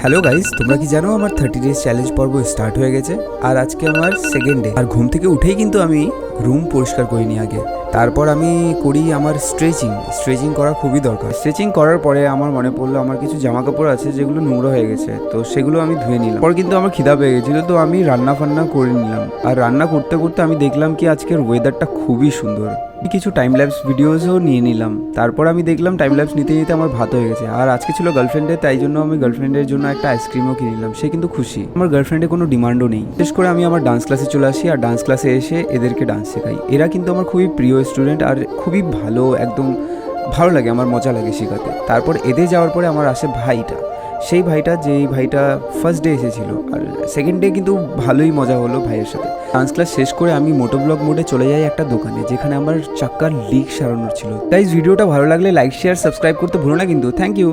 Hello guys, তোমরা কি জানো আমার 30 ডেজ চ্যালেঞ্জ পর্ব স্টার্ট হয়ে গেছে। আর আজকে আমার সেকেন্ড ডে। আর ঘুম থেকে উঠেই কিন্তু আমি রুম পরিষ্কার করিনি আগে। তারপর আমি করি আমার স্ট্রেচিং করা খুবই দরকার। স্ট্রেচিং করার পরে আমার মনে পড়লো আমার কিছু জামা কাপড় আছে যেগুলো নোংরা হয়ে গেছে, তো সেগুলো আমি ধুয়ে নিলাম। পর কিন্তু আমার খিদা পেয়ে গেছিলো, তো আমি রান্না ফান্না করে নিলাম। আর রান্না করতে করতে আমি দেখলাম কি আজকের ওয়েদারটা খুবই সুন্দর। কিছু টাইম ল্যাপস ভিডিওসও নিয়ে নিলাম। তারপর আমি দেখলাম টাইম ল্যাপস নিতে নিতে আমার ভাত হয়ে গেছে। আর আজকে ছিল গার্লফ্রেন্ডের, তাই জন্য আমি গার্লফ্রেন্ডের জন্য একটা আইসক্রিমও কিনে নিলাম। সে কিন্তু খুশি। আমার গার্লফ্রেন্ডের কোনো ডিমান্ডও নেই। বিশেষ করে আমি আমার ডান্স ক্লাসে চলে আসি, আর ডান্স ক্লাসে এসে এদেরকে ডান্স শেখাই। এরা কিন্তু আমার খুবই প্রিয় স্টুডেন্ট, আর খুবই ভালো, একদম ভালো লাগে, আমার মজা লাগে শেখাতে। তারপর এদের যাওয়ার পরে আমার আসে ভাইটা, সেই ভাইটা যেই ভাইটা ফার্স্ট ডে এসেছিলো। আর সেকেন্ড ডে কিন্তু ভালোই মজা হলো ভাইয়ের সাথে। ডান্স ক্লাস শেষ করে আমি মোটোব্লগ মোডে চলে যাই একটা দোকানে, যেখানে আমার চাক্কার লিক সারানোর ছিল। তাই ভিডিওটা ভালো লাগলে লাইক শেয়ার সাবস্ক্রাইব করতে ভুলো না কিন্তু। Thank you.